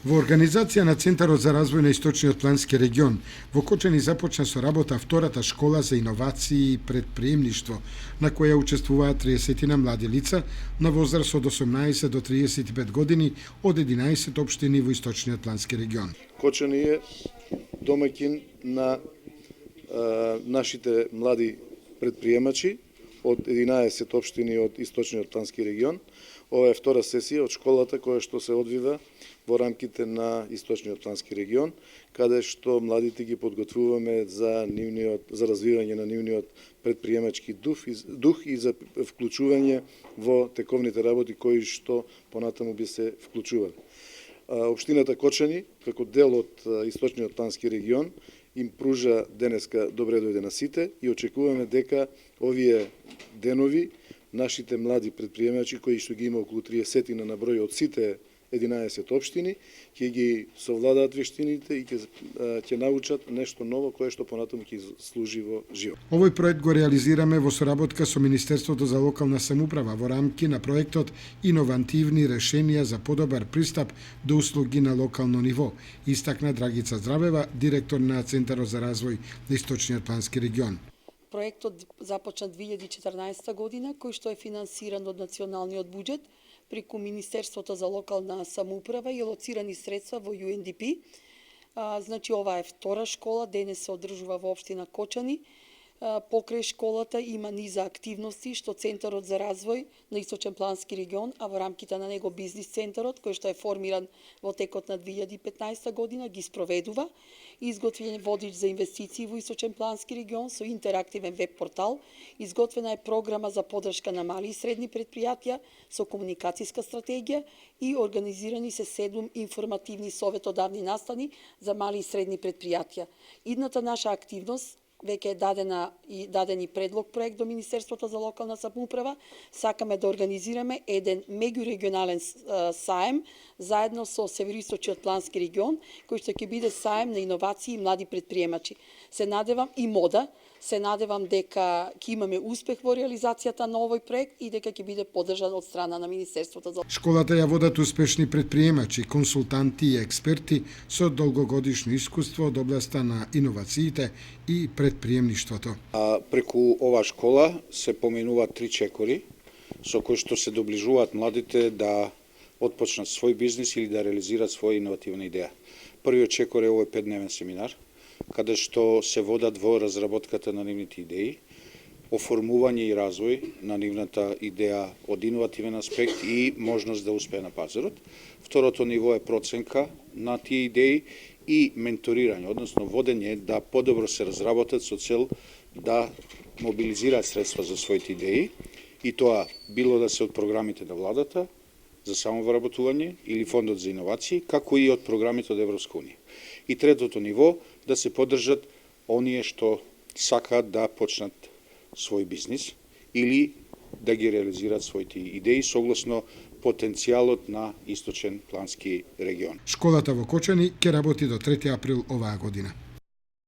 Во организација на Центарот за развој на Источниот плански регион, во Кочани започна со работа втората школа за иновации и предприемништво, на која учествуваат 30 млади лица на возраст од 18 до 35 години од 11 општини во Источниот плански регион. Кочани е домаќин на нашите млади предприемачи од 11 општини од Источниот плански регион. Ова е втора сесија од школата која што се одвива во рамките на Источниот плански регион, каде што младите ги подготвуваме за развивање на нивниот предприемачки дух и за вклучување во тековните работи кои што понатаму би се вклучували. Општината Кочани, како дел од Источниот плански регион, им пружа денеска добре дојде на сите и очекуваме дека овие денови нашите млади предприемачи, кои што ги има околу 30 на број од сите 11 општини, ќе ги совладаат вештините и ќе научат нешто ново кое што понатаму ќе служи во живот. Овој проект го реализираме во соработка со Министерството за локална самоуправа во рамки на проектот Иновативни решенија за подобар пристап до услуги на локално ниво, истакна Драгица Здравева, директор на Центарот за развој на Источниот плански регион. Проектот започна 2014 година, кој што е финансиран од националниот буџет преку Министерството за локална самоуправа и лоцирани средства во UNDP. Значи, ова е втора школа, денес се одржува во општина Кочани. Покрај школата има низа активности што Центарот за развој на Источен плански регион, а во рамките на него бизнис центарот, кој што е формиран во текот на 2015 година, ги спроведува. Изготвен водич за инвестиции во Источен плански регион со интерактивен веб портал. Изготвена е програма за поддршка на мали и средни предпријатија со комуникацијска стратегија и организирани се 7 информативни советодавни настани за мали и средни предпријатија. Идната наша активност веќе е даден и предлог проект до Министерството за локална самоуправа. Сакаме да организираме еден меѓурегионален саем заедно со Североисточниот плански регион, кој што ќе биде саем на иновации и млади предприемачи. Се надевам и мода, се надевам дека ќе имаме успех во реализацијата на овој проект и дека ќе биде поддржан од страна на Министерството за Школата ја водат успешни предприемачи, консултанти и експерти со долгогодишно искуство од областа на иновациите и предприемништвото. Преку ова школа се поминуваат 3 чекори со кои што се доближуваат младите да отпочнат свој бизнис или да реализираат своја иновативна идеја. Првиот чекор е овој 5-дневен семинар, каде што се водат во разработката на нивните идеи, оформување и развој на нивната идеја од иновативен аспект и можност да успее на пазарот. Второто ниво е проценка на тие идеи и менторирање, односно водење да подобро се разработат со цел да мобилизираат средства за своите идеи, и тоа било да се од програмите на владата за самовработување или фондот за иновации, како и од програмите од Европска унија. И третото ниво да се поддржат оние што сакаат да почнат свој бизнис или да ги реализираат своите идеи согласно потенцијалот на Источен плански регион. Школата во Кочани ќе работи до 3 април оваа година.